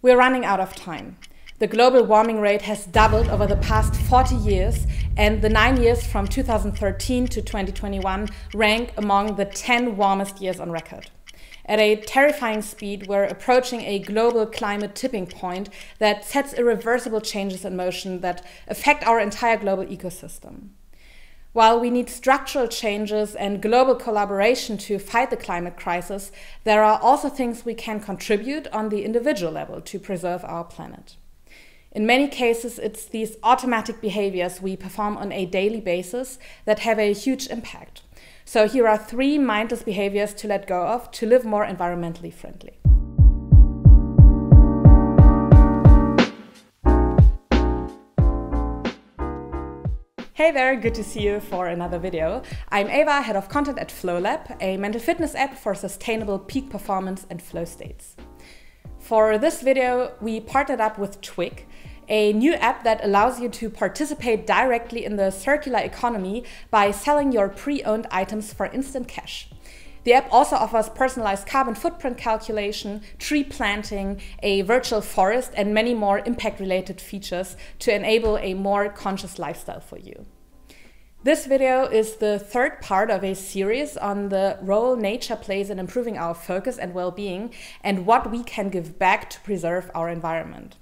We're running out of time. The global warming rate has doubled over the past 40 years, and the 9 years from 2013 to 2021 rank among the 10 warmest years on record. At a terrifying speed, we're approaching a global climate tipping point that sets irreversible changes in motion that affect our entire global ecosystem. While we need structural changes and global collaboration to fight the climate crisis, there are also things we can contribute on the individual level to preserve our planet. In many cases, it's these automatic behaviors we perform on a daily basis that have a huge impact. So here are 3 mindless behaviors to let go of to live more environmentally friendly. Hey there, good to see you for another video. I'm Eva, head of content at FlowLab, a mental fitness app for sustainable peak performance and flow states. For this video, we partnered up with Twig, a new app that allows you to participate directly in the circular economy by selling your pre-owned items for instant cash. The app also offers personalized carbon footprint calculation, tree planting, a virtual forest, and many more impact-related features to enable a more conscious lifestyle for you. This video is the 3rd part of a series on the role nature plays in improving our focus and well-being and what we can give back to preserve our environment.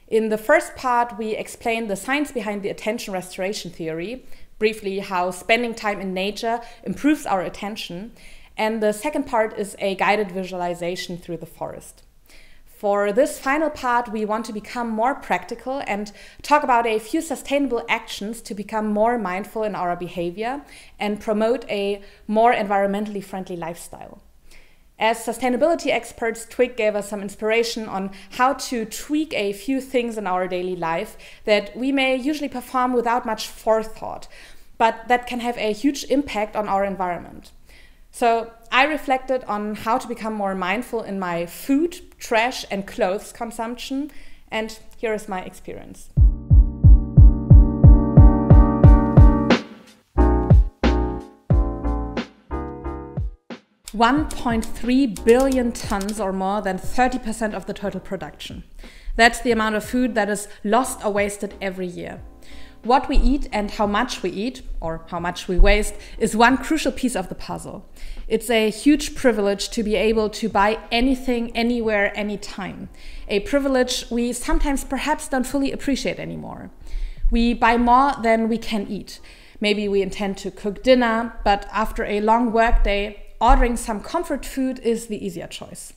In the first part, we explain the science behind the attention restoration theory, briefly how spending time in nature improves our attention, and the second part is a guided visualization through the forest. For this final part, we want to become more practical and talk about a few sustainable actions to become more mindful in our behavior and promote a more environmentally friendly lifestyle. As sustainability experts, Twig gave us some inspiration on how to tweak a few things in our daily life that we may usually perform without much forethought, but that can have a huge impact on our environment. So I reflected on how to become more mindful in my food, trash, and clothes consumption, and here is my experience. 1.3 billion tons, or more than 30% of the total production. That's the amount of food that is lost or wasted every year. What we eat and how much we eat, or how much we waste, is one crucial piece of the puzzle. It's a huge privilege to be able to buy anything, anywhere, anytime. A privilege we sometimes perhaps don't fully appreciate anymore. We buy more than we can eat. Maybe we intend to cook dinner, but after a long workday, ordering some comfort food is the easier choice.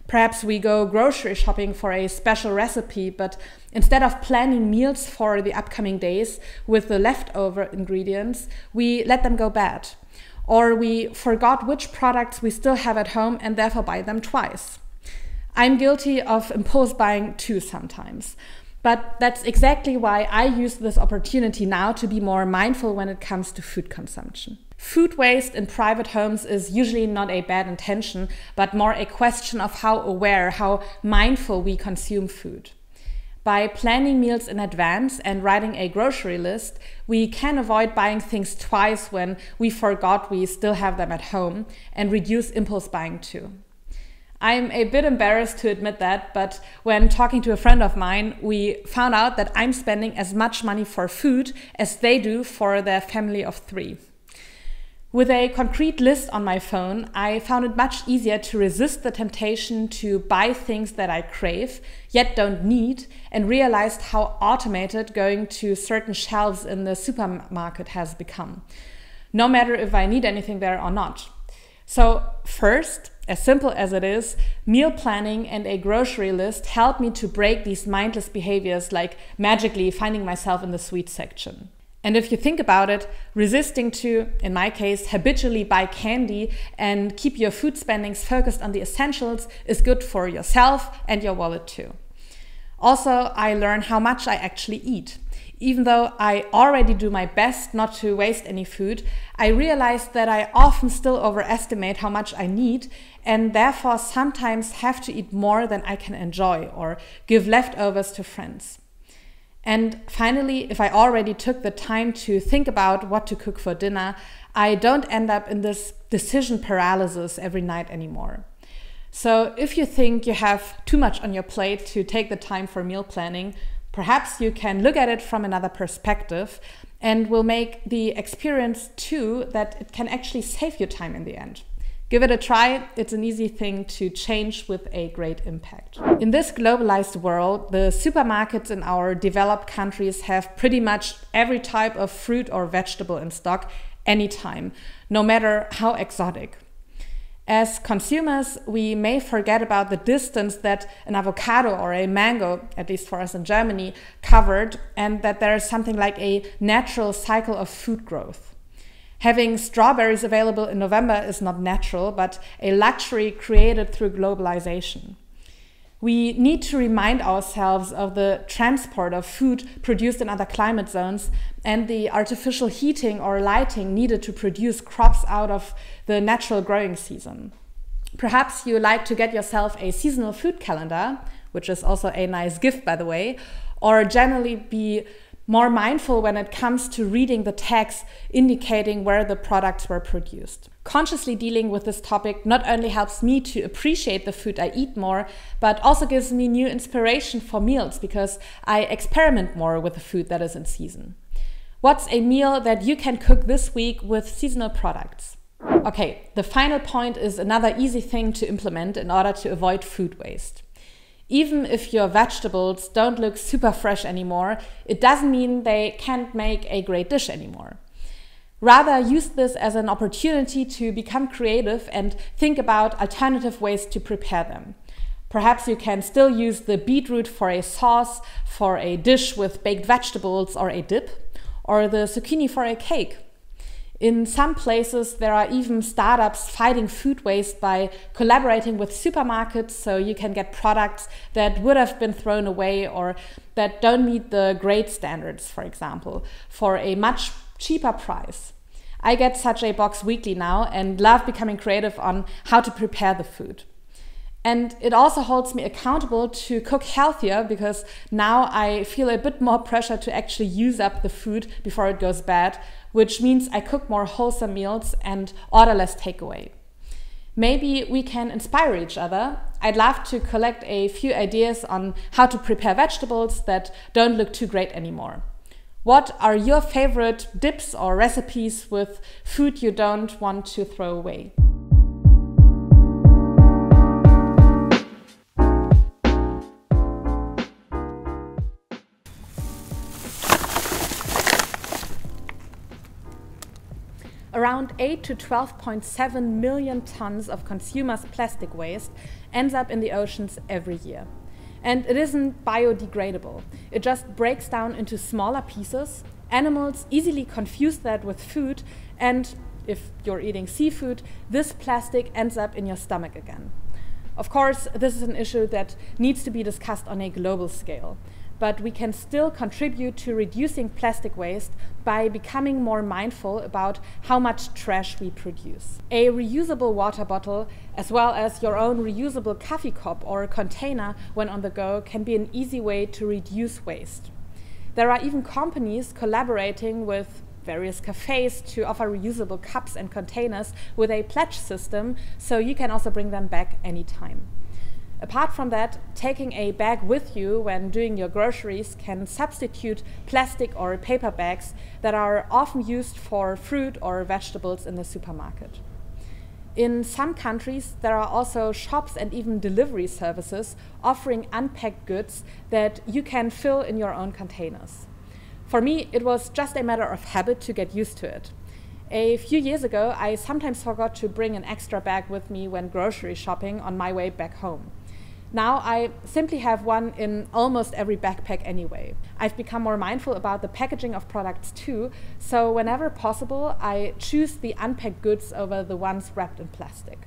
Perhaps we go grocery shopping for a special recipe, but instead of planning meals for the upcoming days with the leftover ingredients, we let them go bad. Or we forgot which products we still have at home and therefore buy them twice. I'm guilty of impulse buying too sometimes. But that's exactly why I use this opportunity now to be more mindful when it comes to food consumption. Food waste in private homes is usually not a bad intention, but more a question of how aware, how mindful we consume food. By planning meals in advance and writing a grocery list, we can avoid buying things twice when we forgot we still have them at home, and reduce impulse buying too. I'm a bit embarrassed to admit that, but when talking to a friend of mine, we found out that I'm spending as much money for food as they do for their family of 3. With a concrete list on my phone, I found it much easier to resist the temptation to buy things that I crave, yet don't need, and realized how automated going to certain shelves in the supermarket has become, no matter if I need anything there or not. So first, as simple as it is, meal planning and a grocery list helped me to break these mindless behaviors, like magically finding myself in the sweets section. And if you think about it, resisting to, in my case, habitually buy candy and keep your food spendings focused on the essentials is good for yourself and your wallet too. Also, I learn how much I actually eat. Even though I already do my best not to waste any food, I realized that I often still overestimate how much I need and therefore sometimes have to eat more than I can enjoy or give leftovers to friends. And finally, if I already took the time to think about what to cook for dinner, I don't end up in this decision paralysis every night anymore. So if you think you have too much on your plate to take the time for meal planning, perhaps you can look at it from another perspective and will make the experience too that it can actually save you time in the end. Give it a try. It's an easy thing to change with a great impact. In this globalized world, the supermarkets in our developed countries have pretty much every type of fruit or vegetable in stock anytime, no matter how exotic. As consumers, we may forget about the distance that an avocado or a mango, at least for us in Germany, covered, and that there is something like a natural cycle of food growth. Having strawberries available in November is not natural, but a luxury created through globalization. We need to remind ourselves of the transport of food produced in other climate zones and the artificial heating or lighting needed to produce crops out of the natural growing season. Perhaps you like to get yourself a seasonal food calendar, which is also a nice gift, by the way, or generally be more mindful when it comes to reading the tags indicating where the products were produced. Consciously dealing with this topic not only helps me to appreciate the food I eat more, but also gives me new inspiration for meals because I experiment more with the food that is in season. What's a meal that you can cook this week with seasonal products? Okay, the final point is another easy thing to implement in order to avoid food waste. Even if your vegetables don't look super fresh anymore, it doesn't mean they can't make a great dish anymore. Rather, use this as an opportunity to become creative and think about alternative ways to prepare them. Perhaps you can still use the beetroot for a sauce, for a dish with baked vegetables or a dip, or the zucchini for a cake. In some places, there are even startups fighting food waste by collaborating with supermarkets so you can get products that would have been thrown away or that don't meet the grade standards, for example, for a much cheaper price. I get such a box weekly now and love becoming creative on how to prepare the food. And it also holds me accountable to cook healthier because now I feel a bit more pressure to actually use up the food before it goes bad, which means I cook more wholesome meals and order less takeaway. Maybe we can inspire each other. I'd love to collect a few ideas on how to prepare vegetables that don't look too great anymore. What are your favorite dips or recipes with food you don't want to throw away? Around 8 to 12.7 million tons of consumers' plastic waste ends up in the oceans every year. And it isn't biodegradable. It just breaks down into smaller pieces. Animals easily confuse that with food, and if you're eating seafood, this plastic ends up in your stomach again. Of course, this is an issue that needs to be discussed on a global scale. But we can still contribute to reducing plastic waste by becoming more mindful about how much trash we produce. A reusable water bottle, as well as your own reusable coffee cup or container when on the go, can be an easy way to reduce waste. There are even companies collaborating with various cafes to offer reusable cups and containers with a pledge system, so you can also bring them back anytime. Apart from that, taking a bag with you when doing your groceries can substitute plastic or paper bags that are often used for fruit or vegetables in the supermarket. In some countries, there are also shops and even delivery services offering unpacked goods that you can fill in your own containers. For me, it was just a matter of habit to get used to it. A few years ago, I sometimes forgot to bring an extra bag with me when grocery shopping on my way back home. Now I simply have one in almost every backpack anyway. I've become more mindful about the packaging of products too, so whenever possible I choose the unpacked goods over the ones wrapped in plastic.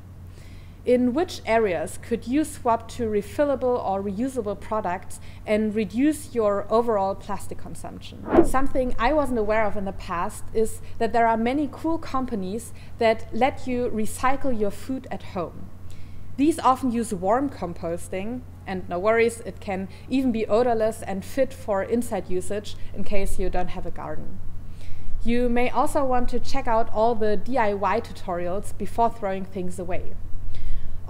In which areas could you swap to refillable or reusable products and reduce your overall plastic consumption? Something I wasn't aware of in the past is that there are many cool companies that let you recycle your food at home. These often use warm composting, and no worries, it can even be odorless and fit for inside usage in case you don't have a garden. You may also want to check out all the DIY tutorials before throwing things away.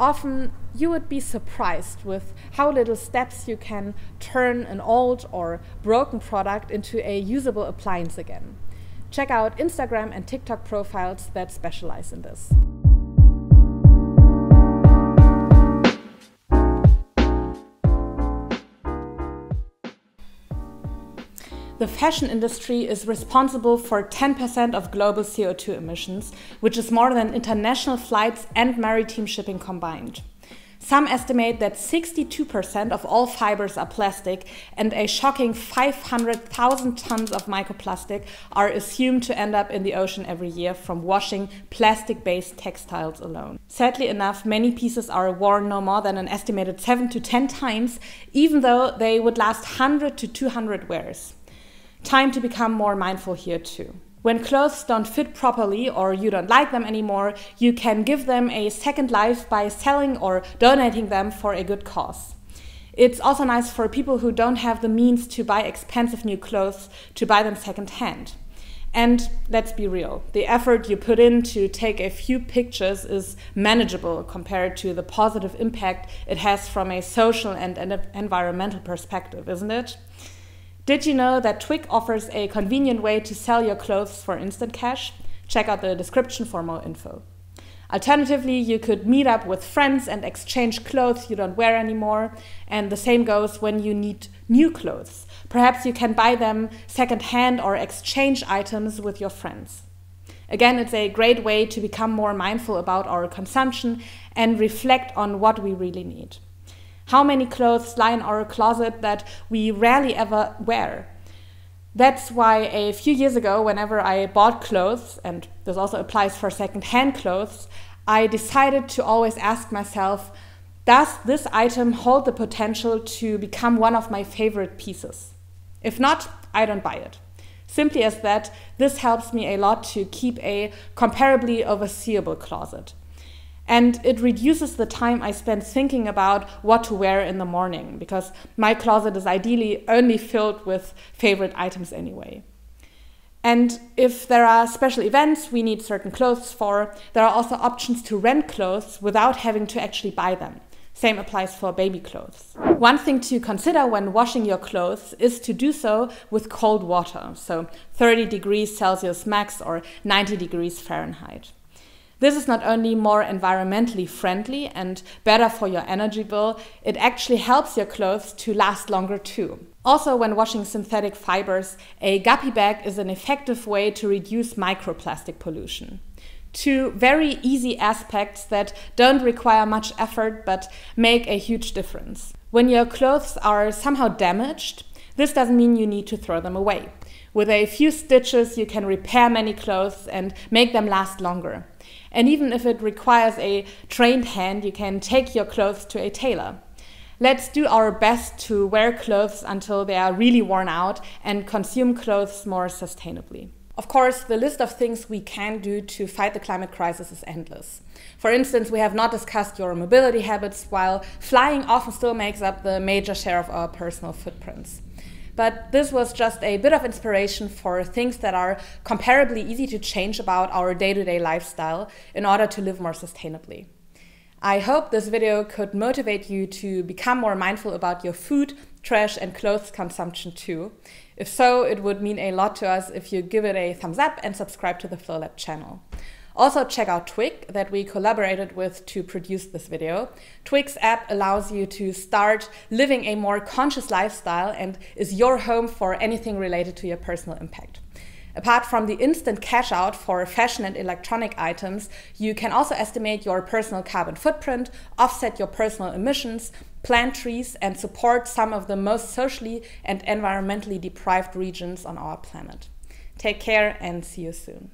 Often you would be surprised with how little steps you can turn an old or broken product into a usable appliance again. Check out Instagram and TikTok profiles that specialize in this. The fashion industry is responsible for 10% of global CO2 emissions, which is more than international flights and maritime shipping combined. Some estimate that 62% of all fibers are plastic, and a shocking 500,000 tons of microplastic are assumed to end up in the ocean every year from washing plastic-based textiles alone. Sadly enough, many pieces are worn no more than an estimated 7 to 10 times, even though they would last 100 to 200 wears. Time to become more mindful here too. When clothes don't fit properly or you don't like them anymore, you can give them a second life by selling or donating them for a good cause. It's also nice for people who don't have the means to buy expensive new clothes to buy them secondhand. And let's be real, the effort you put in to take a few pictures is manageable compared to the positive impact it has from a social and environmental perspective, isn't it? Did you know that Twig offers a convenient way to sell your clothes for instant cash? Check out the description for more info. Alternatively, you could meet up with friends and exchange clothes you don't wear anymore, and the same goes when you need new clothes. Perhaps you can buy them secondhand or exchange items with your friends. Again, it's a great way to become more mindful about our consumption and reflect on what we really need. How many clothes lie in our closet that we rarely ever wear? That's why a few years ago, whenever I bought clothes, and this also applies for second-hand clothes, I decided to always ask myself, does this item hold the potential to become one of my favorite pieces? If not, I don't buy it. Simply as that, this helps me a lot to keep a comparably overseeable closet. And it reduces the time I spend thinking about what to wear in the morning, because my closet is ideally only filled with favorite items anyway. And if there are special events we need certain clothes for, there are also options to rent clothes without having to actually buy them. Same applies for baby clothes. One thing to consider when washing your clothes is to do so with cold water, so 30 degrees Celsius max or 90 degrees Fahrenheit. This is not only more environmentally friendly and better for your energy bill, it actually helps your clothes to last longer too. Also, when washing synthetic fibers, a guppy bag is an effective way to reduce microplastic pollution. Two very easy aspects that don't require much effort but make a huge difference. When your clothes are somehow damaged, this doesn't mean you need to throw them away. With a few stitches, you can repair many clothes and make them last longer. And even if it requires a trained hand, you can take your clothes to a tailor. Let's do our best to wear clothes until they are really worn out and consume clothes more sustainably. Of course, the list of things we can do to fight the climate crisis is endless. For instance, we have not discussed your mobility habits, while flying often still makes up the major share of our personal footprints. But this was just a bit of inspiration for things that are comparably easy to change about our day-to-day lifestyle in order to live more sustainably. I hope this video could motivate you to become more mindful about your food, trash and clothes consumption too. If so, it would mean a lot to us if you give it a thumbs up and subscribe to the Flowlab channel. Also check out Twig that we collaborated with to produce this video. Twig's app allows you to start living a more conscious lifestyle and is your home for anything related to your personal impact. Apart from the instant cash out for fashion and electronic items, you can also estimate your personal carbon footprint, offset your personal emissions, plant trees, and support some of the most socially and environmentally deprived regions on our planet. Take care and see you soon.